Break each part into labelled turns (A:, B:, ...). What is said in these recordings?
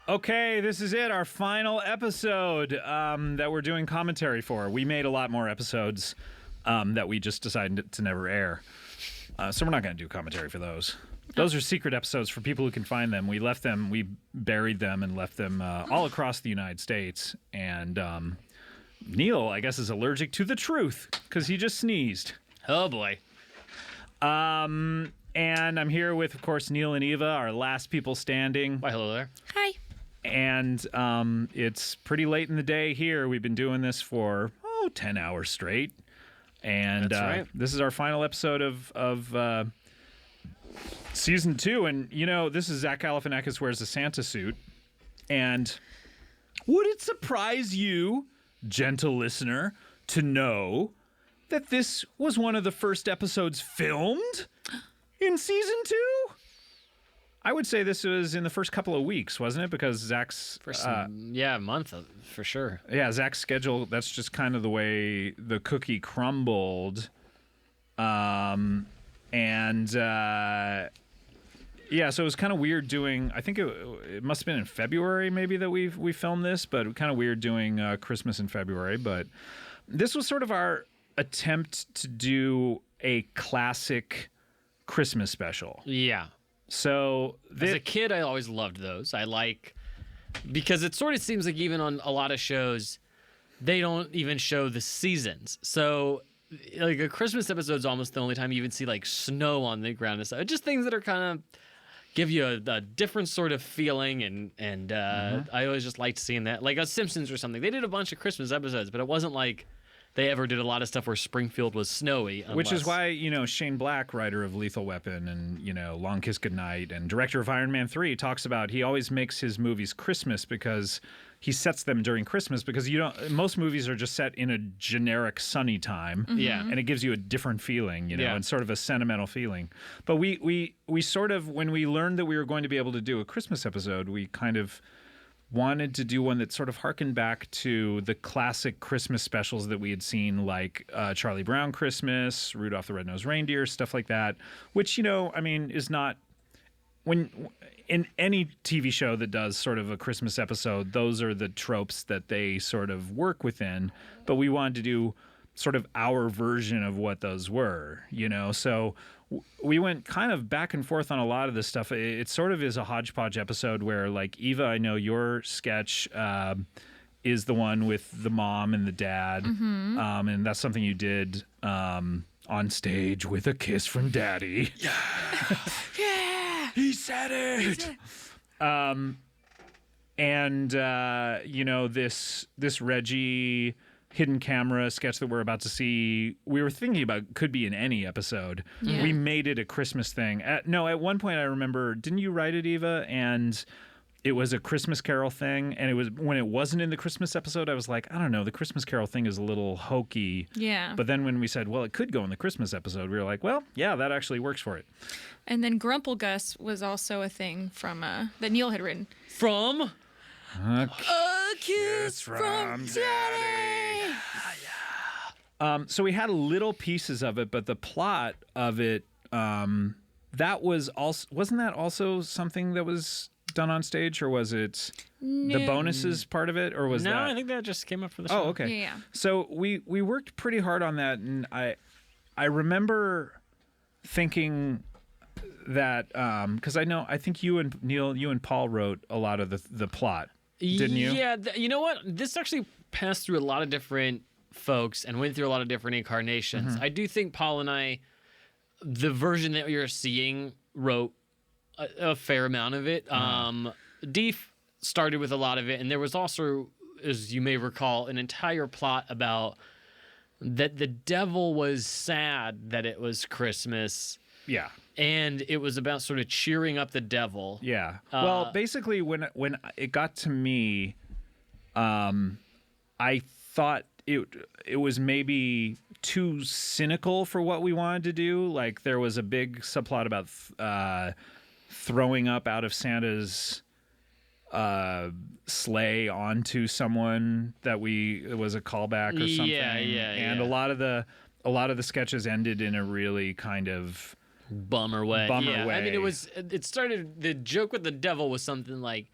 A: Okay, this is it, our final episode that we're doing commentary for. We made a lot more episodes that we just decided to never air. So we're not going to do commentary for those. Those are secret episodes for people who can find them. We buried them and left them all across the United States. And Neil, I guess, is allergic to the truth because he just sneezed.
B: Oh, boy.
A: And I'm here with, of course, Neil and Eva, our last people standing.
B: Why, hello there.
C: Hi.
A: And it's pretty late in the day here. We've been doing this for, 10 hours straight. And
B: That's right.
A: This is our final episode of season 2. And, this is Zach Galifianakis wears a Santa suit. And would it surprise you, gentle listener, to know that this was one of the first episodes filmed in season 2? I would say this was in the first couple of weeks, wasn't it? Because Zach's...
B: month for sure.
A: Yeah, Zach's schedule, that's just kind of the way the cookie crumbled. So it was kind of weird doing... I think it must have been in February maybe that we filmed this, but kind of weird doing Christmas in February. But this was sort of our attempt to do a classic Christmas special.
B: Yeah.
A: So
B: as a kid, I always loved those. Because it sort of seems like even on a lot of shows, they don't even show the seasons. So like a Christmas episode is almost the only time you even see like snow on the ground and stuff. Just things that are kind of give you a different sort of feeling. And I always just liked seeing that. Like a Simpsons or something. They did a bunch of Christmas episodes, but it wasn't like they ever did a lot of stuff where Springfield was snowy.
A: Which is why, Shane Black, writer of Lethal Weapon and, Long Kiss Goodnight and director of Iron Man 3, talks about he always makes his movies Christmas because he sets them during Christmas because most movies are just set in a generic sunny time.
B: Mm-hmm. Yeah.
A: And it gives you a different feeling, and sort of a sentimental feeling. But we sort of, when we learned that we were going to be able to do a Christmas episode, we kind of wanted to do one that sort of harkened back to the classic Christmas specials that we had seen, like Charlie Brown Christmas, Rudolph the Red-Nosed Reindeer, stuff like that, which, is not... When in any TV show that does sort of a Christmas episode, those are the tropes that they sort of work within, but we wanted to do sort of our version of what those were, So we went kind of back and forth on a lot of this stuff. It sort of is a hodgepodge episode where, like, Eva, I know your sketch is the one with the mom and the dad, and that's something you did on stage with a kiss from Daddy. Yeah,
C: Yeah.
A: he said it. This Reggie hidden camera sketch that we're about to see, we were thinking about could be in any episode.
C: Yeah.
A: We made it a Christmas thing. At one point I remember, didn't you write it, Eva? And it was a Christmas Carol thing. And it was when it wasn't in the Christmas episode, I was like, I don't know, the Christmas Carol thing is a little hokey.
C: Yeah.
A: But then when we said, well, it could go in the Christmas episode, we were like, well, yeah, that actually works for it.
C: And then Grumple Gus was also a thing from that Neil had written.
B: From...
C: A kiss from Daddy.
A: So we had little pieces of it, but the plot of it, that was also, wasn't that also something that was done on stage, or was it the bonuses part of it, or was that?
B: No, I think that just came up for the show.
A: Oh, okay.
C: Yeah.
A: So we worked pretty hard on that, and I remember thinking that because I think you and Neil, you and Paul wrote a lot of the plot, didn't you?
B: Yeah. You know what? This actually passed through a lot of different folks and went through a lot of different incarnations. I do think Paul and I, the version that you're seeing, wrote a fair amount of it. Deef started with a lot of it, and there was also, as you may recall, an entire plot about that the devil was sad that it was Christmas.
A: Yeah.
B: And it was about sort of cheering up the devil.
A: Yeah. Well, basically, when it got to me, I thought it was maybe too cynical for what we wanted to do. Like, there was a big subplot about throwing up out of Santa's sleigh onto someone that it was a callback or something.
B: Yeah.
A: And a lot of the sketches ended in a really kind of
B: bummer way.
A: way.
B: I mean, it started, the joke with the devil was something like,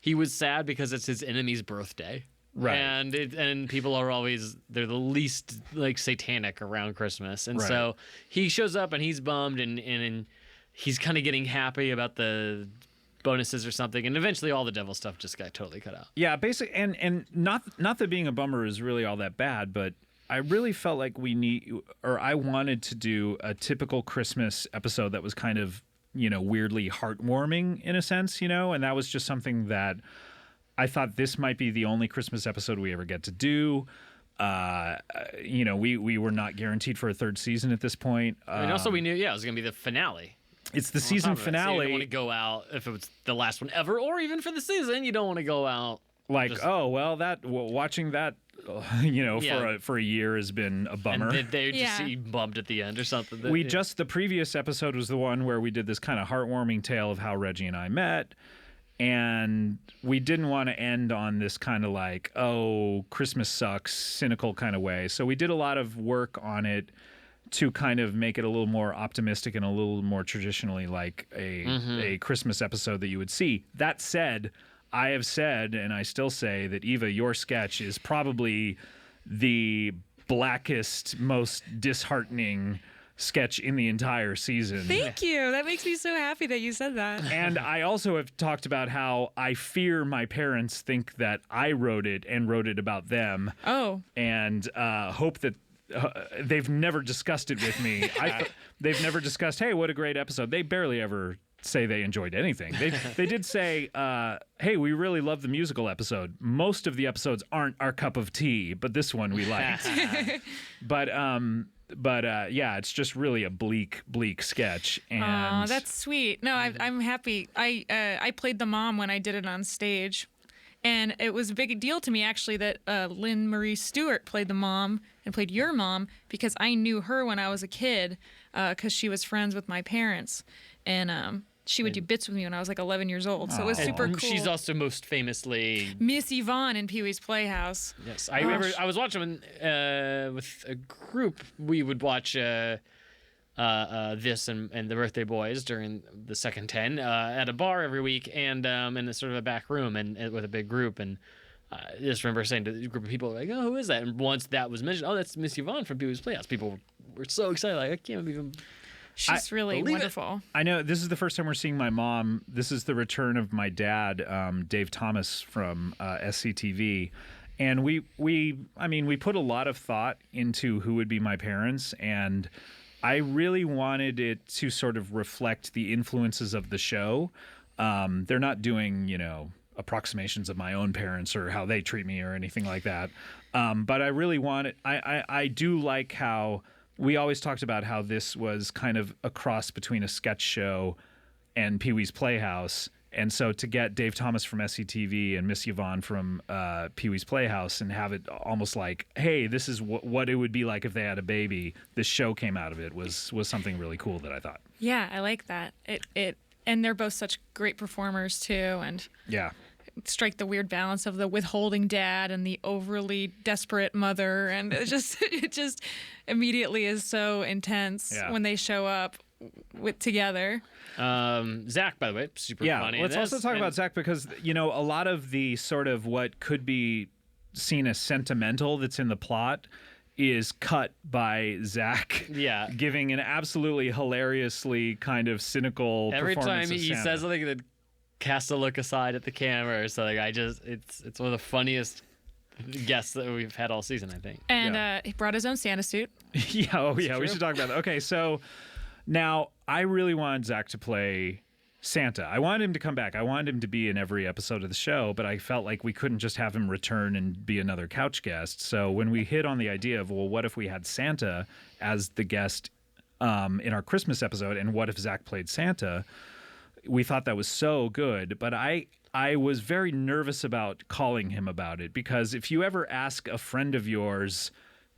B: he was sad because it's his enemy's birthday.
A: Right.
B: And people are always, they're the least like satanic around Christmas. And so he shows up and he's bummed and he's kind of getting happy about the bonuses or something. And eventually all the devil stuff just got totally cut out.
A: Yeah, basically. And not that being a bummer is really all that bad, but I really felt like I wanted to do a typical Christmas episode that was kind of, weirdly heartwarming in a sense, and that was just something that I thought this might be the only Christmas episode we ever get to do. We were not guaranteed for a third season at this point.
B: And also we knew, it was going to be the finale.
A: It's the season
B: So
A: finale.
B: you don't want to go out if it was the last one ever, or even for the season. You don't want to go out
A: watching that, for a year has been a bummer.
B: And they just see bummed at the end or something.
A: The previous episode was the one where we did this kind of heartwarming tale of how Reggie and I met. And we didn't want to end on this kind of like, oh, Christmas sucks, cynical kind of way. So we did a lot of work on it to kind of make it a little more optimistic and a little more traditionally like a Christmas episode that you would see. That said, I have said, and I still say, that Eva, your sketch is probably the blackest, most disheartening sketch in the entire season.
C: Thank you. That makes me so happy that you said that.
A: And I also have talked about how I fear my parents think that I wrote it and wrote it about them.
C: Oh. And
A: hope that they've never discussed it with me. They've never discussed, hey, what a great episode. They barely ever say they enjoyed anything. They did say, hey, we really love the musical episode. Most of the episodes aren't our cup of tea, but this one we liked. But it's just really a bleak sketch. And
C: that's sweet. No, I'm happy. I played the mom when I did it on stage, and it was a big deal to me actually that Lynn Marie Stewart played the mom and played your mom, because I knew her when I was a kid because she was friends with my parents, and she would do bits with me when I was like 11 years old. So it was super cool.
B: She's also most famously
C: Miss Yvonne in Pee-wee's Playhouse.
B: Yes, I remember. I was watching with a group. We would watch this and the Birthday Boys during the second 10 at a bar every week, and in a sort of a back room and with a big group. And I just remember saying to a group of people, like, "Oh, who is that?" And once that was mentioned, "Oh, that's Miss Yvonne from Pee-wee's Playhouse." People were so excited, like, I can't even.
C: She's really wonderful.
A: I know this is the first time we're seeing my mom. This is the return of my dad, Dave Thomas from SCTV. And we put a lot of thought into who would be my parents. And I really wanted it to sort of reflect the influences of the show. They're not doing, approximations of my own parents or how they treat me or anything like that. But I really wanted, I do like how we always talked about how this was kind of a cross between a sketch show and Pee-wee's Playhouse. And so to get Dave Thomas from SCTV and Miss Yvonne from Pee-wee's Playhouse and have it almost like, hey, this is what it would be like if they had a baby. This show came out of it was something really cool that I thought.
C: Yeah, I like that. And they're both such great performers too. And
A: yeah.
C: Strike the weird balance of the withholding dad and the overly desperate mother, and it just immediately is so intense when they show up together.
B: Zach, by the way, super funny.
A: Let's also talk about Zach, because a lot of the sort of what could be seen as sentimental that's in the plot is cut by Zach giving an absolutely hilariously kind of cynical
B: every
A: performance
B: time he says something that casts a look aside at the camera or something. It's one of the funniest guests that we've had all season, I think.
C: And he brought his own Santa suit.
A: We should talk about that. Okay, so now I really wanted Zach to play Santa. I wanted him to come back. I wanted him to be in every episode of the show, but I felt like we couldn't just have him return and be another couch guest. So when we hit on the idea of, well, what if we had Santa as the guest in our Christmas episode, and what if Zach played Santa? We thought that was so good, but I was very nervous about calling him about it, because if you ever ask a friend of yours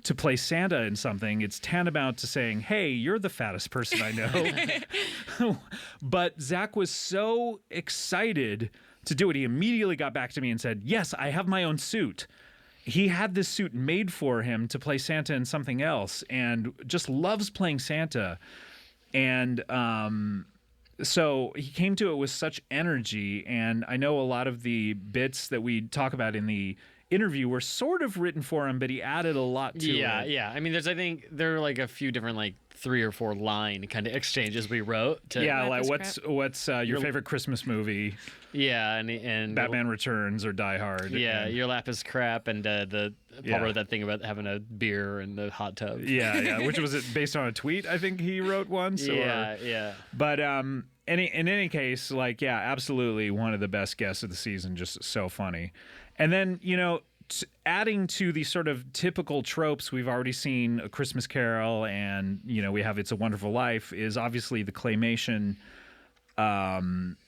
A: to play Santa in something, it's tantamount to saying, hey, you're the fattest person I know. But Zach was so excited to do it. He immediately got back to me and said, yes, I have my own suit. He had this suit made for him to play Santa in something else, and just loves playing Santa. And so he came to it with such energy, and I know a lot of the bits that we talk about in the interview were sort of written for him, but he added a lot to it.
B: Yeah. I mean, I think there are like a few different like 3 or 4 line kind of exchanges we wrote.
A: Like what's your favorite Christmas movie?
B: Yeah, and
A: Batman Returns or Die Hard.
B: Yeah, your lap is crap, and Paul wrote that thing about having a beer in the hot tub.
A: Yeah, which was based on a tweet I think he wrote once.
B: Yeah.
A: But in any case, like, yeah, absolutely one of the best guests of the season, just so funny. And then, adding to the sort of typical tropes we've already seen, A Christmas Carol, and, we have It's a Wonderful Life, is obviously the claymation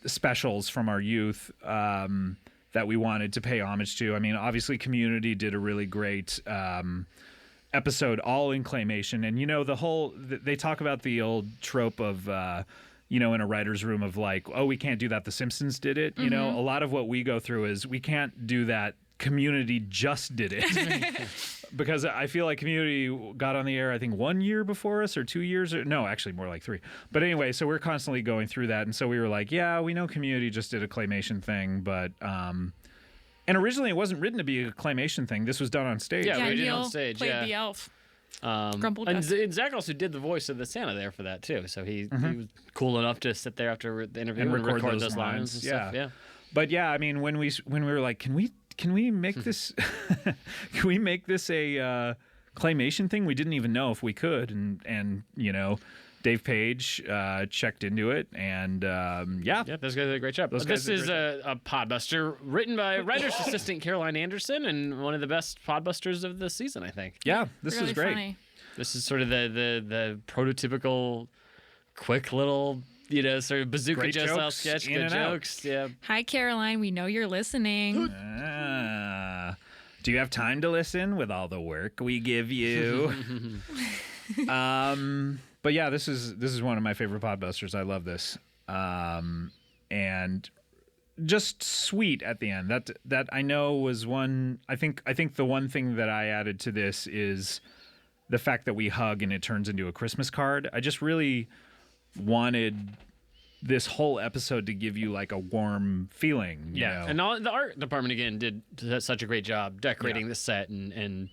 A: specials from our youth that we wanted to pay homage to. I mean, obviously Community did a really great episode all in claymation. And, they talk about the old trope of... in a writer's room of like, oh, we can't do that. The Simpsons did it. A lot of what we go through is we can't do that. Community just did it. Because I feel like Community got on the air, I think 1 year before us or 2 years. No, actually more like 3. But anyway, so we're constantly going through that. And so we were like, yeah, we know Community just did a claymation thing. But, and originally it wasn't written to be a claymation thing. This was done on stage.
B: Yeah, we did
C: Neil
B: it on stage.
C: played the elf.
B: And Zach also did the voice of the Santa there for that too, so he was cool enough to sit there after the interview and record those lines and stuff. Yeah,
A: but yeah, I mean, when we were like, can we make this can we make this a claymation thing? We didn't even know if we could, and Dave Page checked into it, and those
B: guys did a great job. This is a Podbuster written by writer's assistant Caroline Anderson, and one of the best Podbusters of the season, I think.
A: Yeah, this
C: really
A: is great.
C: Funny.
B: This is sort of the prototypical, quick little, sort of bazooka
A: Great
B: Joe style
A: jokes,
B: sketch.
A: in
B: Good
A: and out.
B: jokes. Yeah.
C: Hi, Caroline. We know you're listening.
A: Do you have time to listen with all the work we give you? But yeah, this is one of my favorite Podbusters. I love this, and just sweet at the end. That I know was one. I think the one thing that I added to this is the fact that we hug and it turns into a Christmas card. I just really wanted this whole episode to give you like a warm feeling. You know?
B: And the art department again did such a great job decorating the set and.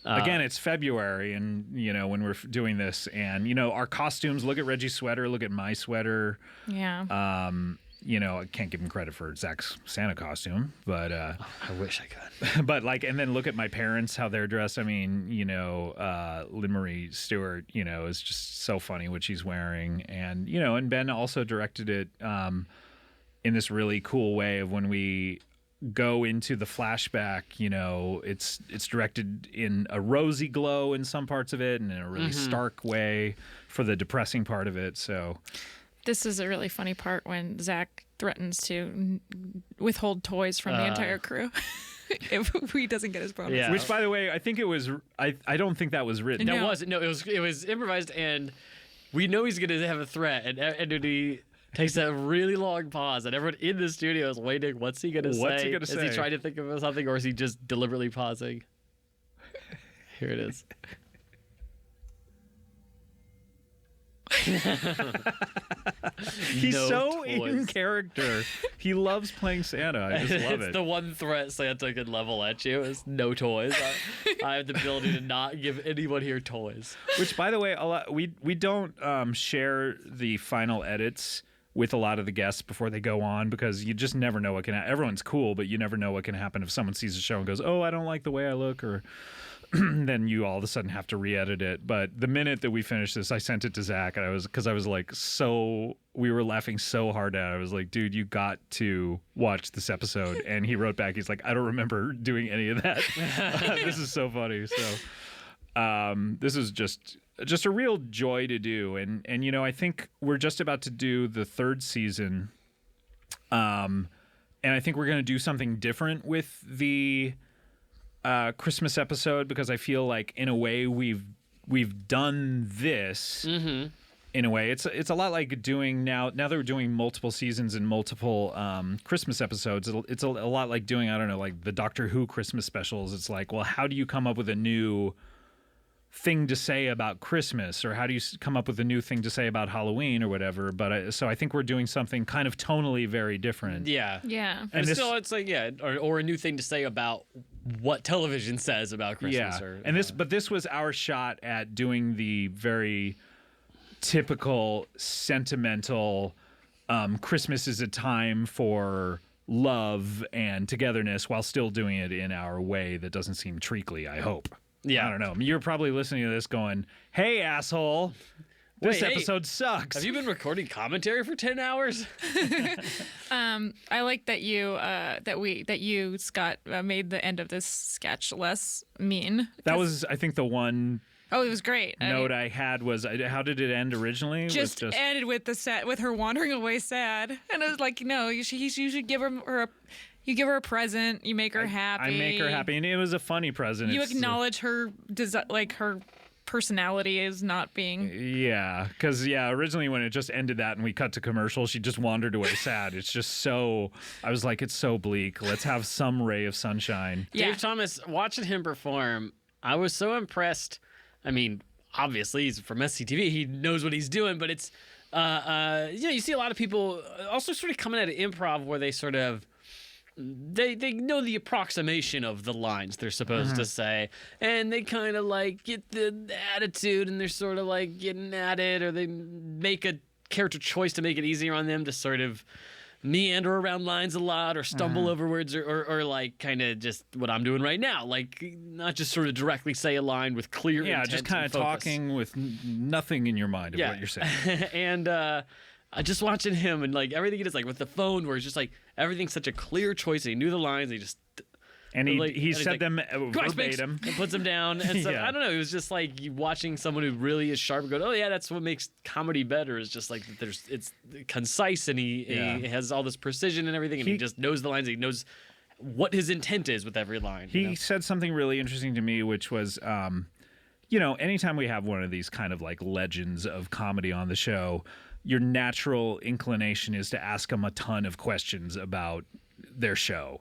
A: Again, it's February, and when we're doing this, and our costumes. Look at Reggie's sweater. Look at my sweater.
C: Yeah.
A: I can't give him credit for Zach's Santa costume, but
B: I wish I could.
A: But and then look at my parents, how they're dressed. I mean, Lynn Marie Stewart, is just so funny what she's wearing, and and Ben also directed it in this really cool way of when we go into the flashback, it's directed in a rosy glow in some parts of it and in a really stark way for the depressing part of it. So
C: this is a really funny part when Zach threatens to withhold toys from the entire crew if he doesn't get his bonus.
B: Yeah.
A: Which, by the way, I think it was. I don't think that was written.
B: No, it wasn't. No, it was improvised, and we know he's going to have a threat, and he takes a really long pause, and everyone in the studio is waiting. What's he going to say?
A: What's he going to say?
B: Is he trying to think of something, or is he just deliberately pausing? Here it is.
A: He's so
B: toys.
A: in character. He loves playing Santa. I just love
B: It's
A: it.
B: the one threat Santa could level at you is no toys. I have the ability to not give anyone here toys.
A: Which, by the way, we don't share the final edits with a lot of the guests before they go on, because you just never know what can happen. Everyone's cool, but you never know what can happen if someone sees the show and goes, oh, I don't like the way I look, or then you all of a sudden have to re-edit it. But the minute that we finished this, I sent it to Zach, and we were laughing so hard at it. I was like, dude, you got to watch this episode. And he wrote back, he's like, I don't remember doing any of that. This is so funny. So this is just a real joy to do. And I think we're just about to do the 3rd season. And I think we're going to do something different with the Christmas episode, because I feel like in a way we've done this. In a way, it's a lot like doing now that we're doing multiple seasons and multiple Christmas episodes. It's a lot like doing, I don't know, like the Doctor Who Christmas specials. It's like, well, how do you come up with a new thing to say about Christmas, or how do you come up with a new thing to say about Halloween or whatever. But so I think we're doing something kind of tonally very different.
B: Yeah.
A: And
B: But still, it's like, or a new thing to say about what television says about Christmas.
A: Yeah. But this was our shot at doing the very typical sentimental Christmas is a time for love and togetherness while still doing it in our way that doesn't seem treacly, I hope.
B: Yeah.
A: I don't know. You're probably listening to this going, hey, asshole, this
B: Wait,
A: episode sucks.
B: Have you been recording commentary for 10 hours?
C: I like that you Scott made the end of this sketch less mean.
A: That was, I think, the one
C: Oh, it was great.
A: note I had was, how did it end originally?
C: Just ended with with her wandering away sad, and it was like, no, you should give her a present. You make her happy.
A: I make her happy, and it was a funny present.
C: You acknowledge her her personality is not being.
A: Yeah, because originally when it just ended that and we cut to commercial, she just wandered away sad. It's just so. I was like, it's so bleak. Let's have some ray of sunshine.
C: Yeah.
B: Dave Thomas, watching him perform, I was so impressed. I mean, obviously he's from SCTV. He knows what he's doing, but it's, you see a lot of people also sort of coming at improv where they sort of, they know the approximation of the lines they're supposed to say, and they kind of like get the attitude, and they're sort of like getting at it, or they make a character choice to make it easier on them to sort of meander around lines a lot, or stumble over words, or like kind of just what I'm doing right now, like not just sort of directly say a line with clear intent,
A: just kind of talking with nothing in your mind of what you're saying.
B: And just watching him and like everything he does, like with the phone, where it's just like everything's such a clear choice. He knew the lines. He just
A: he said
B: like,
A: them verbatim
B: and puts them down. And so I don't know. It was just like watching someone who really is sharp and go, oh yeah, that's what makes comedy better. Is just like it's concise, and he has all this precision and everything, and he just knows the lines. He knows what his intent is with every line.
A: He said something really interesting to me, which was, anytime we have one of these kind of like legends of comedy on the show, your natural inclination is to ask them a ton of questions about their show,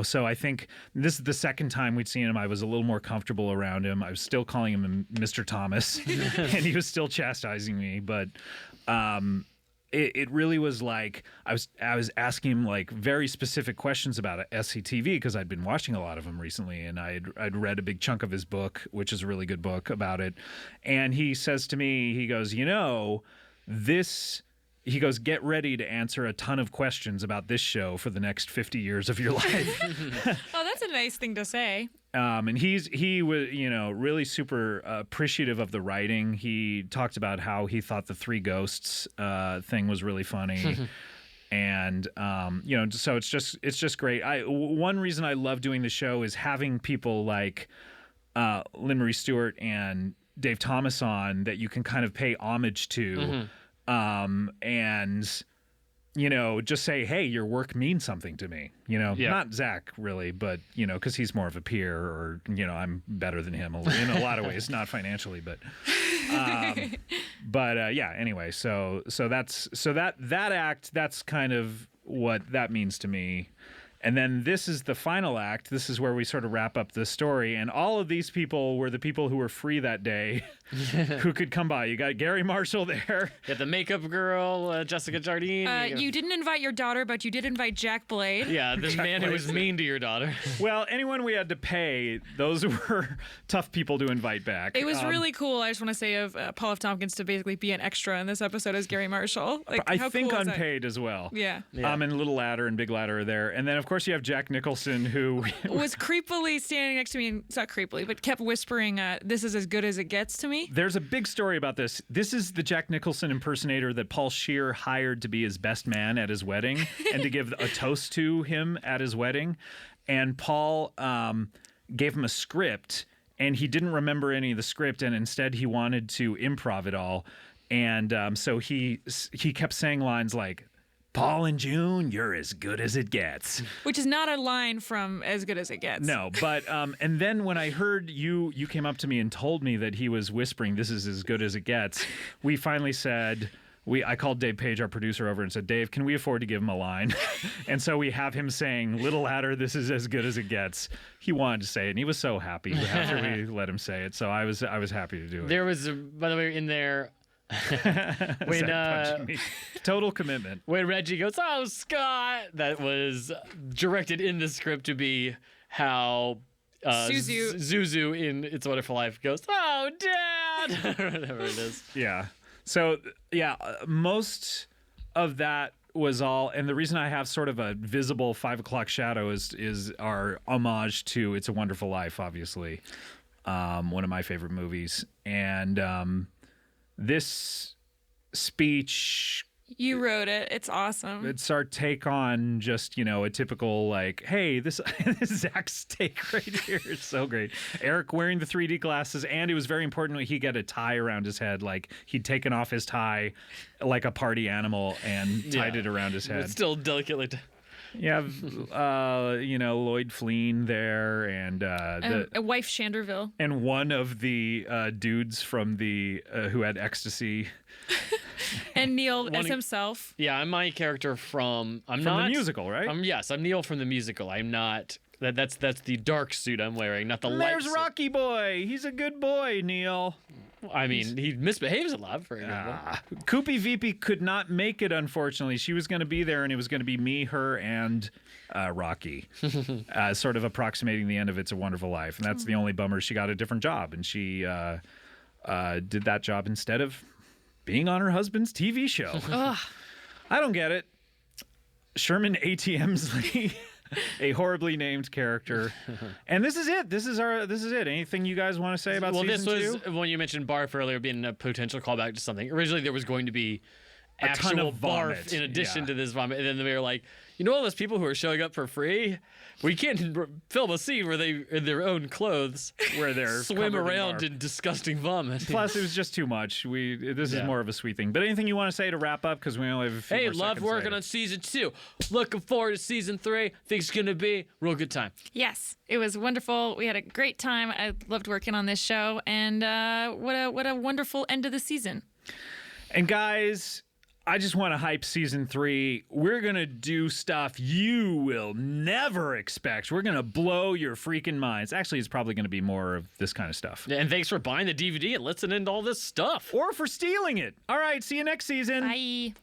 A: So I think this is the second time we'd seen him. I was a little more comfortable around him. I was still calling him Mr. Thomas, and he was still chastising me. But it really was like I was asking him like very specific questions about SCTV because I'd been watching a lot of them recently, and I'd read a big chunk of his book, which is a really good book about it. And he says to me, he goes, he goes, get ready to answer a ton of questions about this show for the next 50 years of your life.
C: Oh, that's a nice thing to say.
A: And he was, really super appreciative of the writing. He talked about how he thought the Three Ghosts thing was really funny. And, so it's just great. One reason I love doing the show is having people like Lynn Marie Stewart and Dave Thomas on that you can kind of pay homage to. And just say, hey, your work means something to me, not Zach really, but, cause he's more of a peer, or, I'm better than him in a lot of ways, not financially, but anyway, so that act, that's kind of what that means to me. And then this is the final act. This is where we sort of wrap up the story. And all of these people were the people who were free that day who could come by. You got Gary Marshall there.
B: You got the makeup girl, Jessica Jardine.
C: You didn't invite your daughter, but you did invite Jack Blade.
B: Yeah, the man who was mean to your daughter.
A: Well, anyone we had to pay, those were tough people to invite back.
C: It was really cool. I just want to say of Paul F. Tompkins to basically be an extra in this episode as Gary Marshall. Like,
A: I
C: how
A: think
C: cool
A: unpaid as well.
C: Yeah.
A: And Little Ladder and Big Ladder are there. And then, of course, you have Jack Nicholson, who
C: was creepily standing next to me, and it's not creepily, but kept whispering, this is as good as it gets to me.
A: There's a big story about this. This is the Jack Nicholson impersonator that Paul Scheer hired to be his best man at his wedding and to give a toast to him at his wedding. And Paul gave him a script, and he didn't remember any of the script, and instead he wanted to improv it all. And so he kept saying lines like, Paul and June, you're as good as it gets.
C: Which is not a line from As Good as It Gets.
A: No, but and then when I heard you came up to me and told me that he was whispering, this is as good as it gets, we finally said, I called Dave Page, our producer, over and said, Dave, can we afford to give him a line? And so we have him saying, little ladder, this is as good as it gets. He wanted to say it, and he was so happy after we let him say it. So I was happy to do it.
B: There was, by the way, in there, when
A: total commitment.
B: When Reggie goes, oh, Scott, that was directed in the script to be how Zuzu in It's a Wonderful Life goes, oh, Dad, or whatever it is.
A: Yeah. So, yeah, most of that was all, and the reason I have sort of a visible 5 o'clock shadow is our homage to It's a Wonderful Life, obviously, one of my favorite movies. And this speech...
C: You wrote it. It's awesome.
A: It's our take on just, a typical, like, hey, this is Zach's take right here. It's so great. Eric wearing the 3D glasses, and it was very important he get a tie around his head. Like, he'd taken off his tie like a party animal and tied it around his head.
B: But still delicately.
A: Yeah, Lloyd Fleen there, and
C: a wife Chanderville,
A: and one of the dudes from the who had ecstasy.
C: And Neil as himself.
B: Yeah, I'm my character from
A: the musical, right?
B: Yes, I'm Neil from the musical. I'm not. That's the dark suit I'm wearing, not the light
A: There's
B: suit.
A: Rocky Boy. He's a good boy, Neil.
B: I mean, he misbehaves a lot, for example.
A: Koopy VP could not make it, unfortunately. She was going to be there, and it was going to be me, her, and Rocky, sort of approximating the end of It's a Wonderful Life. And that's the only bummer. She got a different job, and she did that job instead of being on her husband's TV show. I don't get it. Sherman ATM's a horribly named character. And this is it. This is it. Anything you guys want to say about season 2?
B: This was when you mentioned barf earlier being a potential callback to something. Originally there was going to be actual barf in addition to this vomit. And then they were like, all those people who are showing up for free? We can't film a scene where they, in their own clothes,
A: where they're
B: swim around in disgusting vomit.
A: Plus, it was just too much. This is more of a sweet thing. But anything you want to say to wrap up? Because we only have a few more
B: loved working
A: later.
B: on season 2. Looking forward to season 3. Think it's going to be a real good time.
C: Yes, it was wonderful. We had a great time. I loved working on this show. And what a wonderful end of the season.
A: And guys... I just want to hype season 3. We're going to do stuff you will never expect. We're going to blow your freaking minds. Actually, it's probably going to be more of this kind of stuff.
B: And thanks for buying the DVD and listening to all this stuff.
A: Or for stealing it. All right, see you next season.
C: Bye.